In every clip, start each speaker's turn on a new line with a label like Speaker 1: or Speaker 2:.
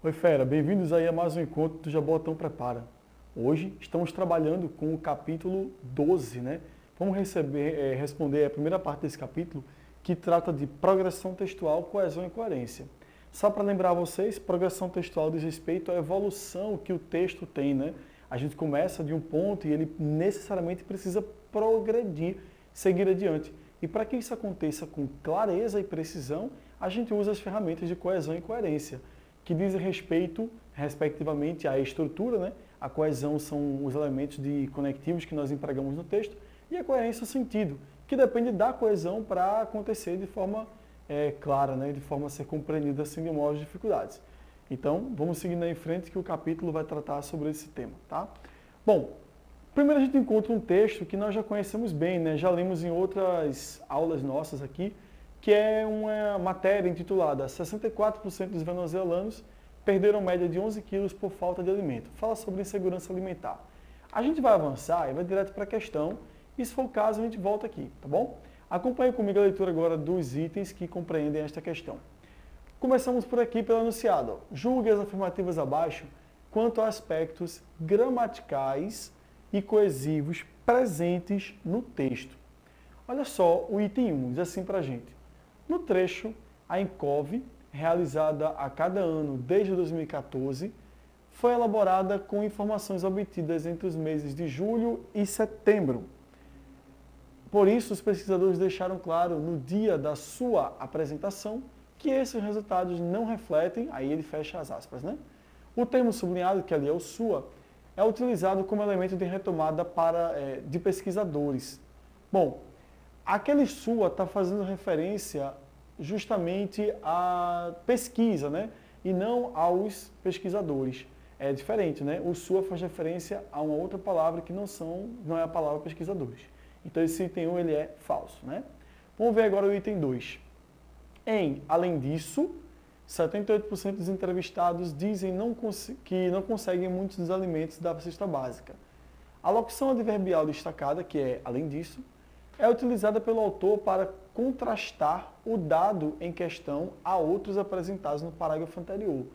Speaker 1: Oi, fera, bem-vindos aí a mais um encontro do Jabotão Prepara. Hoje estamos trabalhando com o capítulo 12, né? Vamos responder a primeira parte desse capítulo, que trata de progressão textual, coesão e coerência. Só para lembrar vocês, progressão textual diz respeito à evolução que o texto tem, né? A gente começa de um ponto e ele necessariamente precisa progredir, seguir adiante. E para que isso aconteça com clareza e precisão, a gente usa as ferramentas de coesão e coerência, que dizem respeito, respectivamente, à estrutura, né? A coesão são os elementos de conectivos que nós empregamos no texto, e a coerência é o sentido, que depende da coesão para acontecer de forma clara, né? De forma a ser compreendida sem maiores dificuldades. Então, vamos seguindo aí em frente que o capítulo vai tratar sobre esse tema, tá? Bom, primeiro a gente encontra um texto que nós já conhecemos bem, né? Já lemos em outras aulas nossas aqui, que é uma matéria intitulada 64% dos venezuelanos perderam média de 11 quilos por falta de alimento. Fala sobre insegurança alimentar. A gente vai avançar e vai direto para a questão, e se for o caso a gente volta aqui, tá bom? Acompanhe comigo a leitura agora dos itens que compreendem esta questão. Começamos por aqui pelo enunciado. Julgue as afirmativas abaixo quanto a aspectos gramaticais e coesivos presentes no texto. Olha só o item 1, diz assim para a gente. No trecho, a Encov, realizada a cada ano desde 2014, foi elaborada com informações obtidas entre os meses de julho e setembro. Por isso, os pesquisadores deixaram claro no dia da sua apresentação que esses resultados não refletem, aí ele fecha as aspas, né? O termo sublinhado, que ali é o SUA, é utilizado como elemento de retomada de pesquisadores. Bom, aquele SUA está fazendo referência justamente à pesquisa, né? E não aos pesquisadores. É diferente, né? O SUA faz referência a uma outra palavra que não é a palavra pesquisadores. Então esse item 1 ele é falso, né? Vamos ver agora o item 2. Além disso, 78% dos entrevistados dizem que não conseguem muitos dos alimentos da cesta básica. A locução adverbial destacada, que é além disso, é utilizada pelo autor para contrastar o dado em questão a outros apresentados no parágrafo anterior.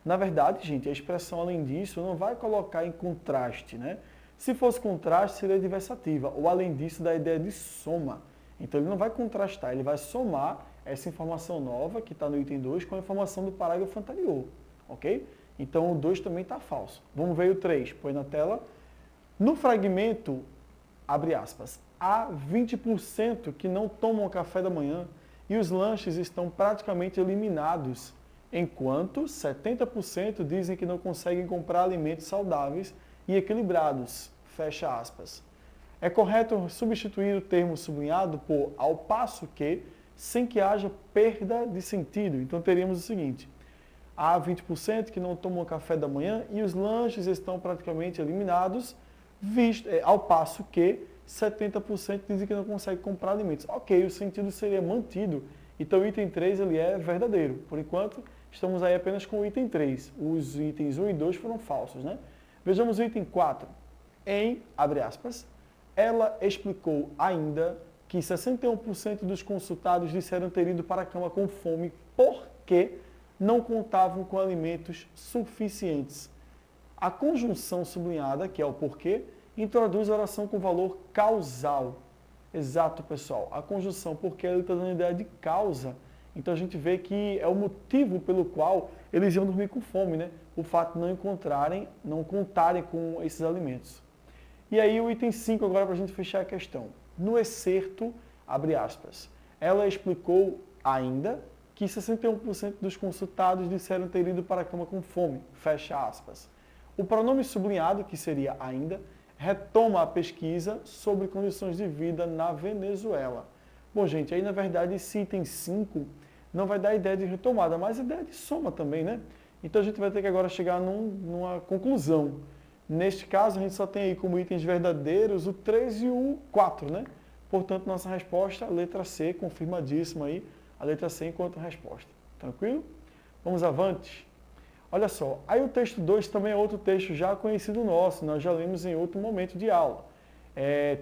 Speaker 1: Na verdade, gente, a expressão além disso não vai colocar em contraste, né? Se fosse contraste, seria adversativa, ou além disso, dá a ideia de soma. Então ele não vai contrastar, ele vai somar essa informação nova, que está no item 2, com a informação do parágrafo anterior, ok? Então o 2 também está falso. Vamos ver o 3, põe na tela. No fragmento, abre aspas, há 20% que não tomam café da manhã e os lanches estão praticamente eliminados, enquanto 70% dizem que não conseguem comprar alimentos saudáveis e equilibrados, fecha aspas. É correto substituir o termo sublinhado por ao passo que, sem que haja perda de sentido. Então teríamos o seguinte, há 20% que não tomam café da manhã e os lanches estão praticamente eliminados, ao passo que 70% dizem que não conseguem comprar alimentos. Ok, o sentido seria mantido, então o item 3 ele é verdadeiro. Por enquanto, estamos aí apenas com o item 3. Os itens 1 e 2 foram falsos, né? Vejamos o item 4. Abre aspas, ela explicou ainda que 61% dos consultados disseram ter ido para a cama com fome porque não contavam com alimentos suficientes. A conjunção sublinhada, que é o porquê, introduz a oração com valor causal. Exato, pessoal. A conjunção porque ele está dando a ideia de causa. Então a gente vê que é o motivo pelo qual eles iam dormir com fome, né? O fato de não contarem com esses alimentos. E aí o item 5 agora para a gente fechar a questão. No excerto, abre aspas, ela explicou ainda que 61% dos consultados disseram ter ido para a cama com fome, fecha aspas. O pronome sublinhado, que seria ainda, retoma a pesquisa sobre condições de vida na Venezuela. Bom, gente, aí na verdade esse item 5 não vai dar ideia de retomada, mas ideia de soma também, né? Então a gente vai ter que agora chegar numa conclusão. Neste caso, a gente só tem aí como itens verdadeiros o 3 e o 4, né? Portanto, nossa resposta, letra C, confirmadíssima aí, a letra C enquanto resposta. Tranquilo? Vamos avante? Olha só, aí o texto 2 também é outro texto já conhecido nosso, nós já lemos em outro momento de aula.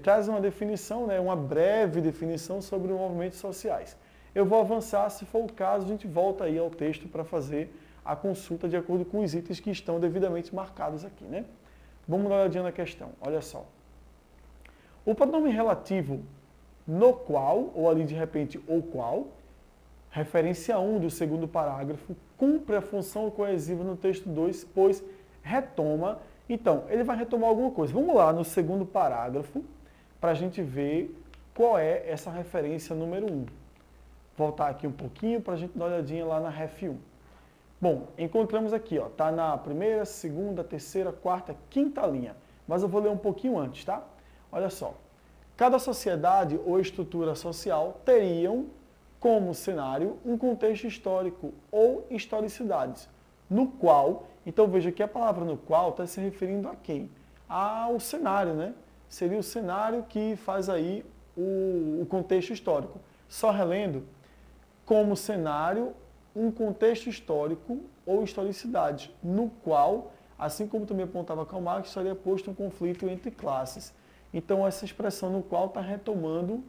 Speaker 1: Traz uma definição, né, uma breve definição sobre os movimentos sociais. Eu vou avançar, se for o caso, a gente volta aí ao texto para fazer a consulta de acordo com os itens que estão devidamente marcados aqui, né? Vamos dar uma olhadinha na questão, olha só. O pronome relativo no qual, ou ali de repente o qual, referência 1 do segundo parágrafo, cumpre a função coesiva no texto 2, pois retoma. Então, ele vai retomar alguma coisa. Vamos lá no segundo parágrafo, para a gente ver qual é essa referência número 1. Voltar aqui um pouquinho para a gente dar uma olhadinha lá na ref 1. Bom, encontramos aqui, ó, tá na primeira, segunda, terceira, quarta, quinta linha. Mas eu vou ler um pouquinho antes, tá? Olha só. Cada sociedade ou estrutura social teriam como cenário um contexto histórico ou historicidades, no qual, então veja que a palavra no qual está se referindo a quem? Ao cenário, né? Seria o cenário que faz aí o contexto histórico. Só relendo, como cenário, um contexto histórico ou historicidade, no qual, assim como também apontava Karl Marx, estaria posto um conflito entre classes. Então, essa expressão no qual está retomando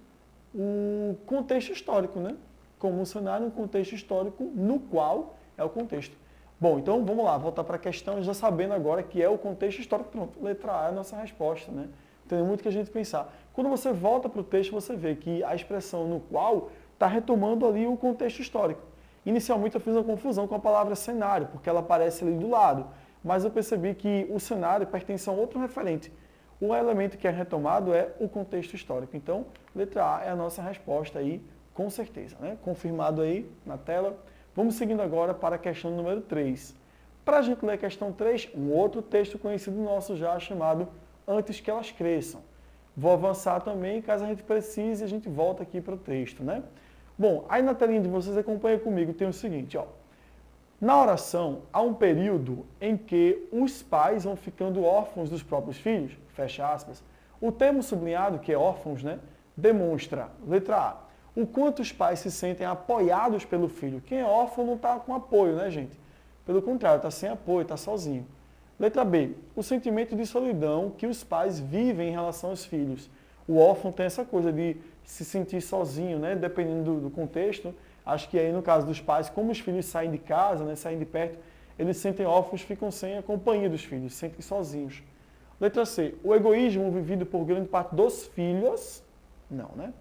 Speaker 1: o contexto histórico, né? Como um cenário, um contexto histórico, no qual é o contexto. Bom, então vamos lá, voltar para a questão, já sabendo agora que é o contexto histórico. Pronto, letra A é a nossa resposta, né? Tem muito que a gente pensar. Quando você volta para o texto, você vê que a expressão no qual está retomando ali o contexto histórico. Inicialmente eu fiz uma confusão com a palavra cenário, porque ela aparece ali do lado, mas eu percebi que o cenário pertence a um outro referente. O elemento que é retomado é o contexto histórico. Então, letra A é a nossa resposta aí, com certeza, né? Confirmado aí na tela. Vamos seguindo agora para a questão número 3. Para a gente ler a questão 3, um outro texto conhecido nosso já chamado Antes que elas cresçam. Vou avançar também, caso a gente precise, a gente volta aqui para o texto, né? Bom, aí na telinha de vocês, acompanha comigo, tem o seguinte, ó. Na oração, há um período em que os pais vão ficando órfãos dos próprios filhos, fecha aspas. O termo sublinhado, que é órfãos, né, demonstra, letra A, o quanto os pais se sentem apoiados pelo filho. Quem é órfão não está com apoio, né, gente? Pelo contrário, está sem apoio, está sozinho. Letra B, o sentimento de solidão que os pais vivem em relação aos filhos. O órfão tem essa coisa de se sentir sozinho, né, dependendo do contexto. Acho que aí no caso dos pais, como os filhos saem de casa, né, saem de perto, eles se sentem órfãos, ficam sem a companhia dos filhos, se sentem sozinhos. Letra C, o egoísmo vivido por grande parte dos filhos, não, né?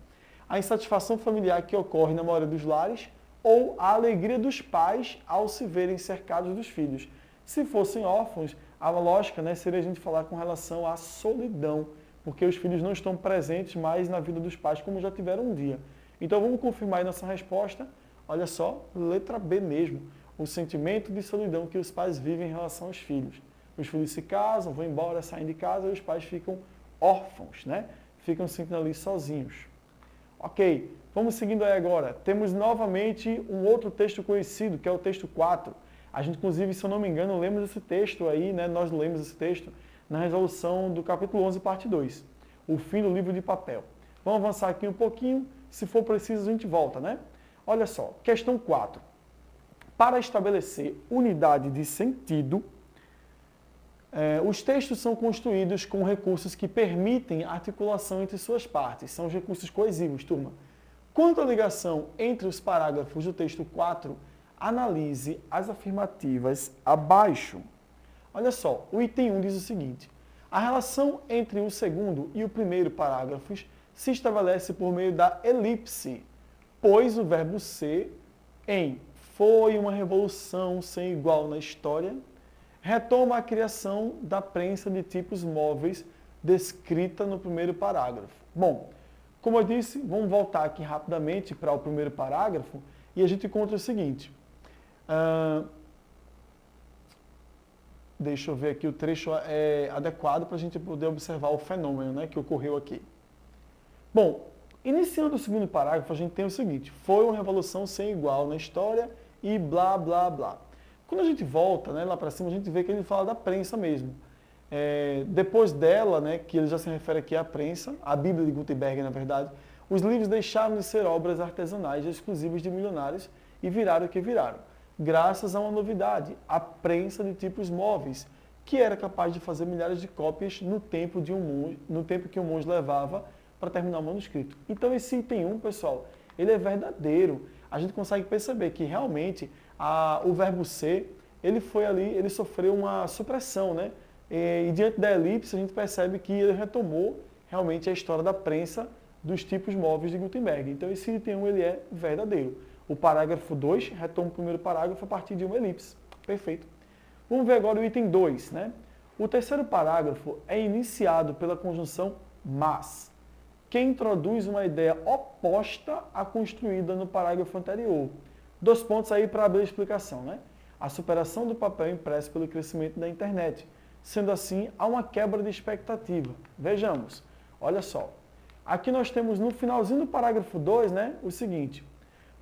Speaker 1: A insatisfação familiar que ocorre na maioria dos lares, ou a alegria dos pais ao se verem cercados dos filhos. Se fossem órfãos, a lógica, né, seria a gente falar com relação à solidão, porque os filhos não estão presentes mais na vida dos pais como já tiveram um dia. Então vamos confirmar aí nossa resposta. Olha só, letra B mesmo. O sentimento de solidão que os pais vivem em relação aos filhos. Os filhos se casam, vão embora, saem de casa e os pais ficam órfãos, né? Ficam se sentindo ali sozinhos. Ok, vamos seguindo aí agora. Temos novamente um outro texto conhecido, que é o texto 4. A gente, inclusive, se eu não me engano, lemos esse texto aí, né? Nós lemos esse texto na resolução do capítulo 11, parte 2. O fim do livro de papel. Vamos avançar aqui um pouquinho. Se for preciso, a gente volta, né? Olha só, questão 4. Para estabelecer unidade de sentido, os textos são construídos com recursos que permitem articulação entre suas partes. São os recursos coesivos, turma. Quanto à ligação entre os parágrafos do texto 4, analise as afirmativas abaixo. Olha só, o item 1 diz o seguinte. A relação entre o segundo e o primeiro parágrafos se estabelece por meio da elipse, pois o verbo ser em foi uma revolução sem igual na história, retoma a criação da prensa de tipos móveis descrita no primeiro parágrafo. Bom, como eu disse, vamos voltar aqui rapidamente para o primeiro parágrafo e a gente encontra o seguinte. Deixa eu ver aqui, o trecho é adequado para a gente poder observar o fenômeno, né, que ocorreu aqui. Bom, iniciando o segundo parágrafo, a gente tem o seguinte. Foi uma revolução sem igual na história e blá, blá, blá. Quando a gente volta, né, lá para cima, a gente vê que ele fala da prensa mesmo. Depois dela, né, que ele já se refere aqui à prensa, à Bíblia de Gutenberg, na verdade, os livros deixaram de ser obras artesanais exclusivas de milionários e viraram o que viraram. Graças a uma novidade, a prensa de tipos móveis, que era capaz de fazer milhares de cópias no tempo que um monge levava para terminar o manuscrito. Então esse item 1, pessoal, ele é verdadeiro. A gente consegue perceber que realmente o verbo ser ele foi ali, ele sofreu uma supressão, né? E diante da elipse, a gente percebe que ele retomou realmente a história da prensa dos tipos móveis de Gutenberg. Então, esse item 1 ele é verdadeiro. O parágrafo 2 retoma o primeiro parágrafo a partir de uma elipse. Perfeito. Vamos ver agora o item 2, né? O terceiro parágrafo é iniciado pela conjunção mas, que introduz uma ideia oposta à construída no parágrafo anterior. 2 pontos aí para abrir a explicação, né? A superação do papel impresso pelo crescimento da internet. Sendo assim, há uma quebra de expectativa. Vejamos, olha só. Aqui nós temos no finalzinho do parágrafo 2, né, o seguinte.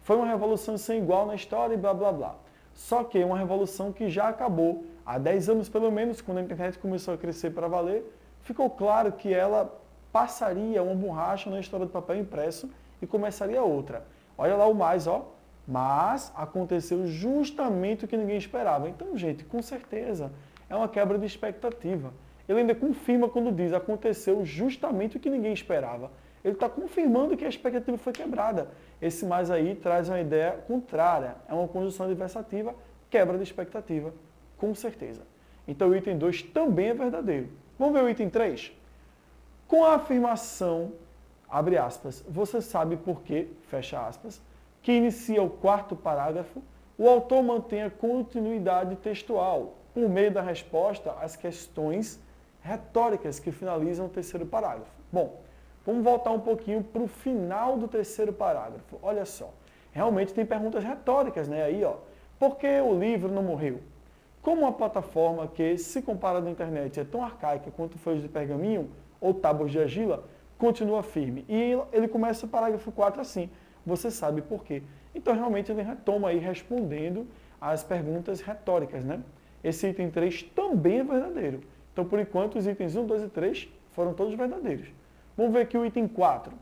Speaker 1: Foi uma revolução sem igual na história e blá blá blá. Só que é uma revolução que já acabou. Há 10 anos pelo menos, quando a internet começou a crescer para valer, ficou claro que ela passaria uma borracha na história do papel impresso e começaria outra. Olha lá o mais, ó. Mas aconteceu justamente o que ninguém esperava. Então, gente, com certeza, é uma quebra de expectativa. Ele ainda confirma quando diz aconteceu justamente o que ninguém esperava. Ele está confirmando que a expectativa foi quebrada. Esse mais aí traz uma ideia contrária. É uma conjunção adversativa, quebra de expectativa, com certeza. Então o item 2 também é verdadeiro. Vamos ver o item 3? Com a afirmação, abre aspas, você sabe por quê, fecha aspas, que inicia o quarto parágrafo, o autor mantém a continuidade textual, por meio da resposta às questões retóricas que finalizam o terceiro parágrafo. Bom, vamos voltar um pouquinho para o final do terceiro parágrafo. Olha só, realmente tem perguntas retóricas, né? Aí, ó, por que o livro não morreu? Como uma plataforma que, se comparada à internet, é tão arcaica quanto folhas de pergaminho ou tábuas de argila, continua firme. E ele começa o parágrafo 4 assim, você sabe por quê. Então, realmente, ele retoma aí respondendo às perguntas retóricas, né? Esse item 3 também é verdadeiro. Então, por enquanto, os itens 1, 2 e 3 foram todos verdadeiros. Vamos ver aqui o item 4.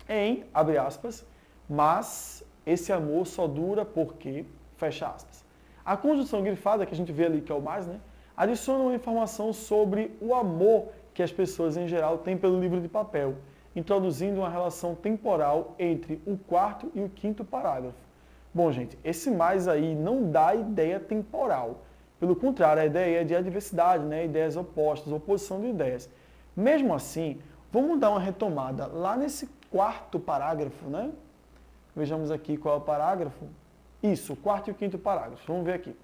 Speaker 1: Em, abre aspas, mas esse amor só dura porque, fecha aspas. A conjunção grifada, que a gente vê ali, que é o mais, né? Adiciona uma informação sobre o amor que as pessoas, em geral, têm pelo livro de papel, introduzindo uma relação temporal entre o quarto e o quinto parágrafo. Bom, gente, esse mais aí não dá ideia temporal. Pelo contrário, a ideia é de adversidade, né? Ideias opostas, oposição de ideias. Mesmo assim, vamos dar uma retomada lá nesse quarto parágrafo, né? Vejamos aqui qual é o parágrafo. Isso, o quarto e o quinto parágrafo. Vamos ver aqui.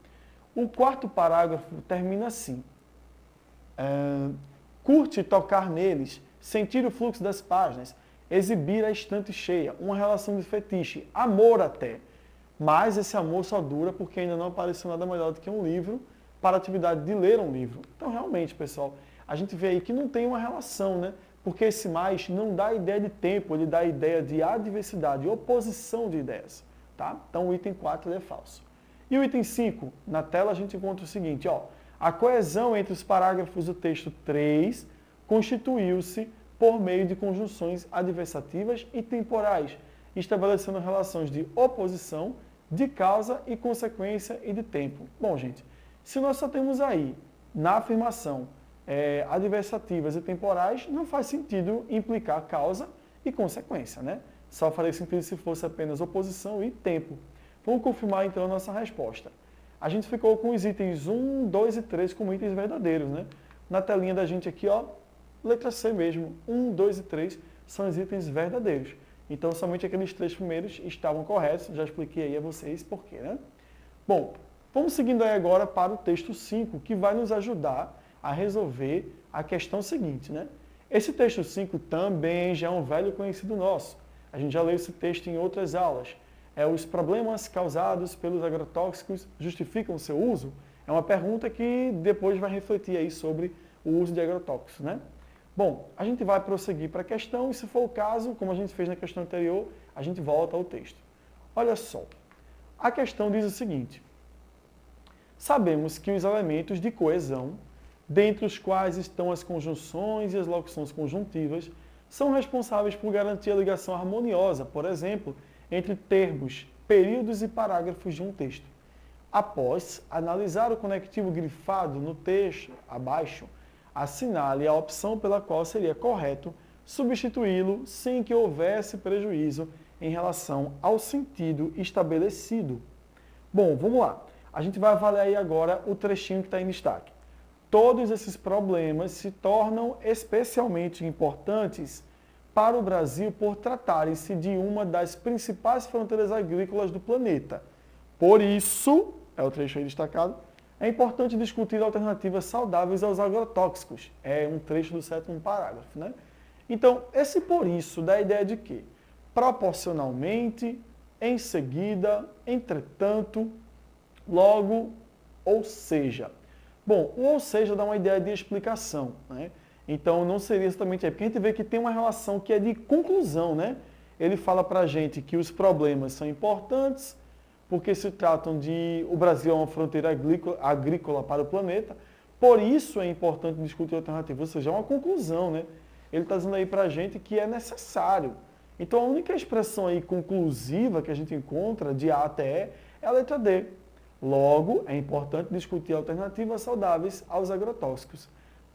Speaker 1: O quarto parágrafo termina assim. Curte tocar neles, sentir o fluxo das páginas, exibir a estante cheia, uma relação de fetiche, amor até. Mas esse amor só dura porque ainda não apareceu nada melhor do que um livro para a atividade de ler um livro. Então, realmente, pessoal, a gente vê aí que não tem uma relação, né? Porque esse mais não dá ideia de tempo, ele dá ideia de adversidade, oposição de ideias. Tá? Então, o item 4 é falso. E o item 5, na tela a gente encontra o seguinte, ó, a coesão entre os parágrafos do texto 3 constituiu-se por meio de conjunções adversativas e temporais, estabelecendo relações de oposição, de causa e consequência e de tempo. Bom, gente, se nós só temos aí, na afirmação, adversativas e temporais, não faz sentido implicar causa e consequência, né? Só faria sentido se fosse apenas oposição e tempo. Vamos confirmar então a nossa resposta. A gente ficou com os itens 1, 2 e 3 como itens verdadeiros, né? Na telinha da gente aqui, ó, letra C mesmo, 1, 2 e 3 são os itens verdadeiros. Então, somente aqueles 3 primeiros estavam corretos, já expliquei aí a vocês por quê, né? Bom, vamos seguindo aí agora para o texto 5, que vai nos ajudar a resolver a questão seguinte, né? Esse texto 5 também já é um velho conhecido nosso. A gente já leu esse texto em outras aulas. Os problemas causados pelos agrotóxicos justificam o seu uso? É uma pergunta que depois vai refletir aí sobre o uso de agrotóxicos, né? Bom, a gente vai prosseguir para a questão e, se for o caso, como a gente fez na questão anterior, a gente volta ao texto. Olha só, a questão diz o seguinte. Sabemos que os elementos de coesão, dentre os quais estão as conjunções e as locuções conjuntivas, são responsáveis por garantir a ligação harmoniosa, por exemplo, entre termos, períodos e parágrafos de um texto. Após analisar o conectivo grifado no texto abaixo, assinale a opção pela qual seria correto substituí-lo sem que houvesse prejuízo em relação ao sentido estabelecido. Bom, vamos lá. A gente vai avaliar aí agora o trechinho que está em destaque. Todos esses problemas se tornam especialmente importantes para o Brasil por tratarem-se de uma das principais fronteiras agrícolas do planeta. Por isso, é o trecho aí destacado, é importante discutir alternativas saudáveis aos agrotóxicos. É um trecho do 7º parágrafo, né? Então, esse por isso dá a ideia de que, proporcionalmente, em seguida, entretanto, logo, ou seja. Bom, o ou seja dá uma ideia de explicação, né? Então, não seria exatamente aí, porque a gente vê que tem uma relação que é de conclusão, né? Ele fala para a gente que os problemas são importantes, porque se tratam de... O Brasil é uma fronteira agrícola para o planeta, por isso é importante discutir alternativas, ou seja, é uma conclusão, né? Ele está dizendo aí para a gente que é necessário. Então, a única expressão aí conclusiva que a gente encontra, de A até E, é a letra D. Logo, é importante discutir alternativas saudáveis aos agrotóxicos.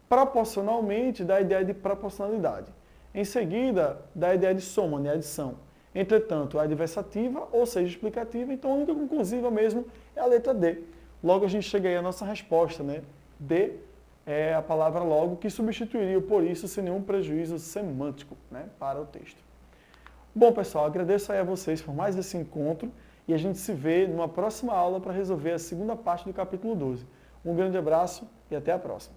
Speaker 1: Proporcionalmente, dá a ideia de proporcionalidade. Em seguida, dá a ideia de soma, né, adição. Entretanto, é adversativa, ou seja, explicativa, então a única conclusiva mesmo é a letra D. Logo, a gente chega aí à nossa resposta, né? D é a palavra logo, que substituiria o por isso sem nenhum prejuízo semântico, né, para o texto. Bom, pessoal, agradeço aí a vocês por mais esse encontro e a gente se vê numa próxima aula para resolver a segunda parte do capítulo 12. Um grande abraço e até a próxima.